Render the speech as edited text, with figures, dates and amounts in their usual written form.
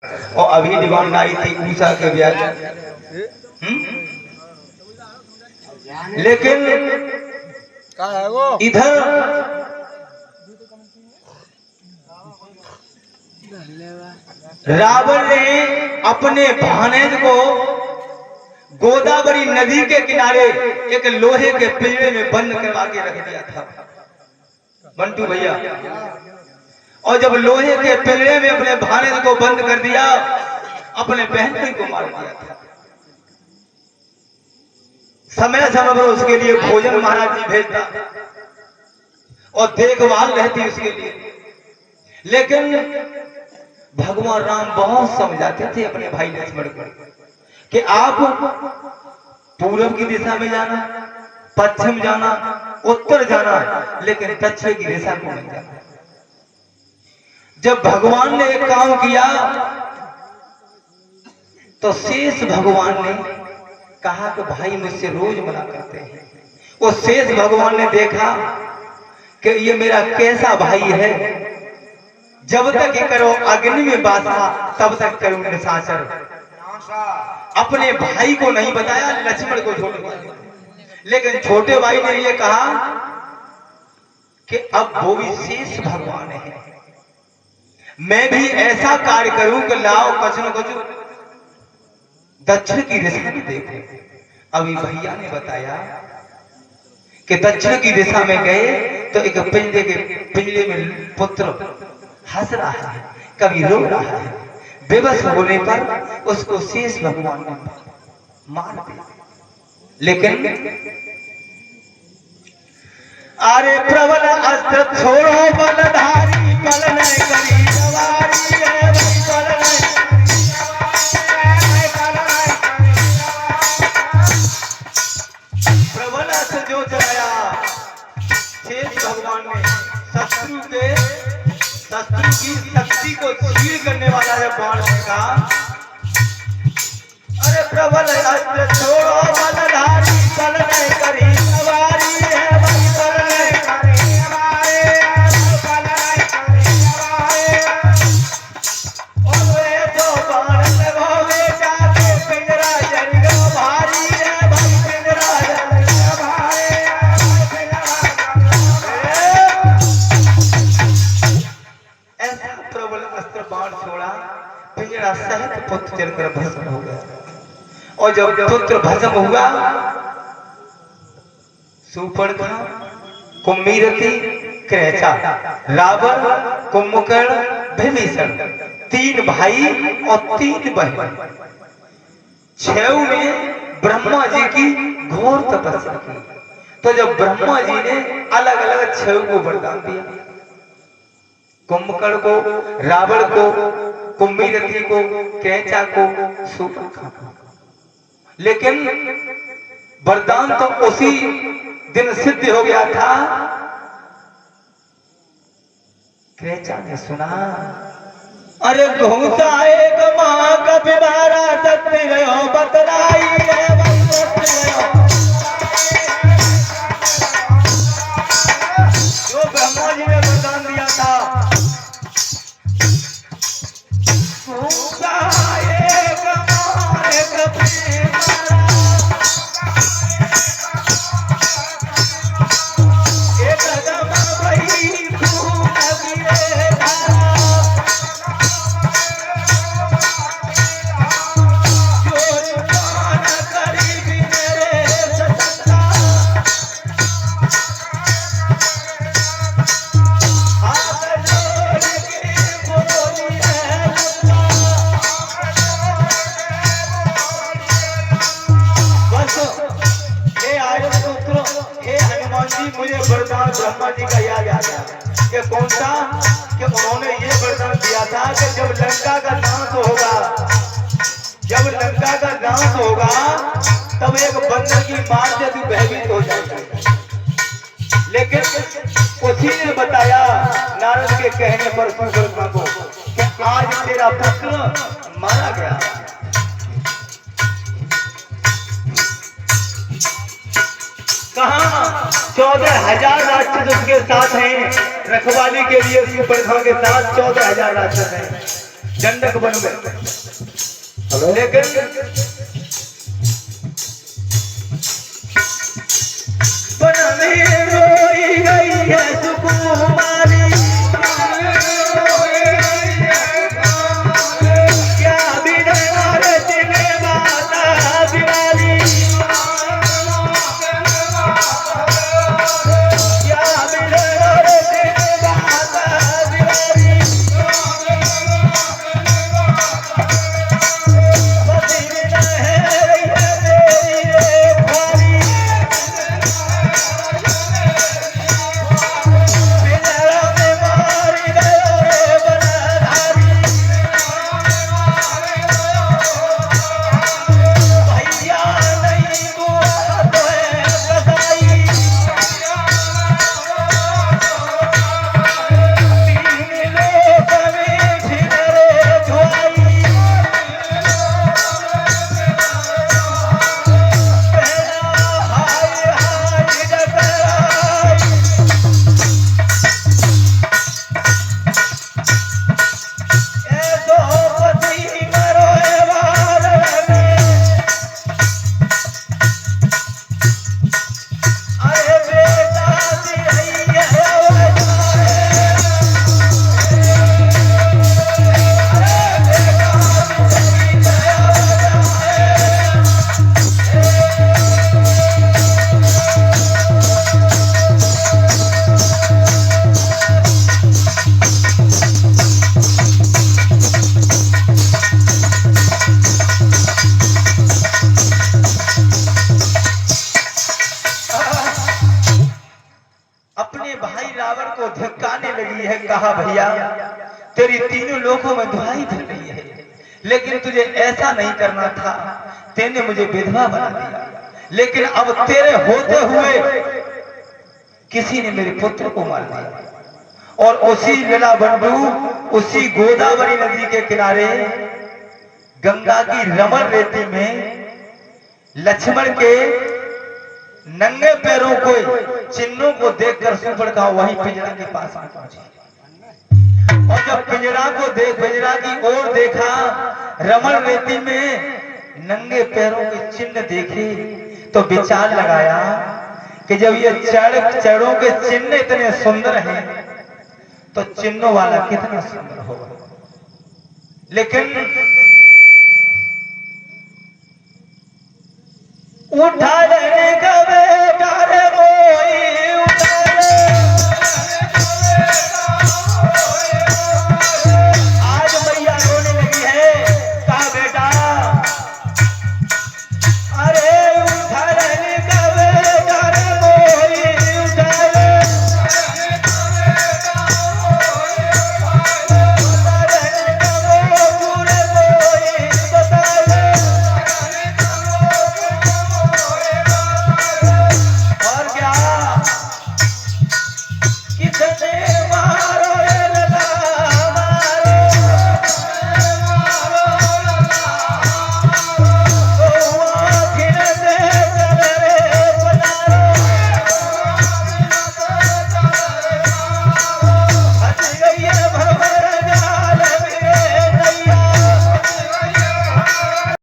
और अभी डिमांड आई थी ऊषा के ब्याज। लेकिन इधर रावण ने अपने भानेज को गोदावरी नदी के किनारे एक लोहे के पिंजरे में बंद करवा के रख दिया था मंटू भैया। और जब लोहे के पिंजरे में अपने भानेज को बंद कर दिया, अपने बहन को मार दिया था। समय समय पर उसके लिए भोजन महाराज जी भेजता और देखभाल रहती उसके लिए। लेकिन भगवान राम बहुत समझाते थे अपने भाई लक्ष्मण को कि आप पूर्व की दिशा में जाना, पश्चिम जाना, उत्तर जाना, लेकिन दक्षिण की दिशा को नहीं जाना। जब भगवान ने एक काम किया तो शेष भगवान ने कहा कि भाई मुझसे रोज मना करते हैं। वो शेष भगवान ने देखा कि ये मेरा कैसा भाई है, जब तक ये करो अग्नि में बासा तब तक करो निशाचर। अपने भाई को नहीं बताया, लक्ष्मण को छोटे भाई, लेकिन छोटे भाई ने ये कहा कि अब वो भी शेष भगवान है, मैं भी ऐसा कार्य करूं कि लाओ कछु न कछु दक्षिण की दिशा में देखो। अभी भैया ने बताया कि दक्षिण की दिशा में गए तो एक पिंजरे में पुत्र हंस रहा है, कभी रो रहा है। बेबस होने पर उसको शेष भगवान ने मार दिया। लेकिन अरे प्रबल अस्त्र छोड़ो बलधारी, बल नहीं करी सवारी है भाई, बल नहीं। प्रबल अस्त्र जो चलाया शेष भगवान ने शत्रु की शक्ति को चीर करने वाला जब बाण फेंका, अरे प्रबल अस्त्र छोड़ो बलधारी, बल नहीं करी सवारी है भाई, बल नहीं करी हमारे, बल नहीं करी हमारे। और ये तो बाण लगोगे जाके पिंजरा जल गो भारी है भाई, पिंजरा जल गो भारी है, ऐसा प्रबल अस्त्र बाण छोड़ा, पिंजरा सहित पुत्र जलकर भस्म हो गया। और जब पुत्र भस्म हुआ, सुपर्णखा, कुम्भीरती, क्रेचा, रावण, कुंभकर्ण, विभीषण, 3 भाई और 3 बहन, 6 में ब्रह्मा जी की घोर तपस्या की। तो जब ब्रह्मा जी ने अलग अलग 6 को वरदान दिया, कुंभकर्ण को, रावण को, कुम्भीरती को, क्रेचा को, सुपर्णखा को। लेकिन वरदान तो उसी दिन सिद्ध हो गया था। क्रेचा ने सुना, अरे घूसा एक मां का बिबारा सत्य गयो बतलाई है भाई, जो ब्रह्मा जी ने वरदान दिया था, घूसा एक मां एक मुझे वरदान ब्रह्मा जी का याद आ गया कि कौन सा, कि उन्होंने ये वरदान दिया था कि जब लंका का नाश होगा, जब लंका का नाश होगा तब एक बंदर की मार से तू भयभीत हो जाएगा। लेकिन उसी ने बताया नारद के कहने पर सुपर्णखा को कि आज तेरा पुत्र मारा गया। कहा 14,000 राक्षस उसके साथ हैं, रखवाली के लिए सुपर्णखा के साथ 14,000 राक्षस हैं। दंडक बन गए। लेकिन वन में रोई गई है सुकुमारी, क्या बिना तेरे माता दिवाली, क्या बिना तेरे माता दिवाली, बसीना है मेरी भारी, अपने भाई रावण को धिक्काने लगी है। कहा भैया तेरी तीनों लोगों में दुहाई भर रही है, लेकिन तुझे ऐसा नहीं करना था, तेने मुझे विधवा बना दिया, लेकिन अब तेरे होते हुए किसी ने मेरे पुत्र को मार दिया। और उसी लीला बंधु, उसी गोदावरी नदी के किनारे गंगा की रमण रेती में लक्ष्मण के नंगे पैरों को चिन्हों को देखकर सुपड़का वहीं पिंजरा के पास आ पहुंचे। और जब पिंजरा की ओर देखा, रमण रेती में नंगे पैरों के चिन्ह देखे, तो विचार लगाया कि जब ये चरणों के चिन्ह इतने सुंदर हैं, तो चिन्हों वाला कितना सुंदर होगा। लेकिन उठा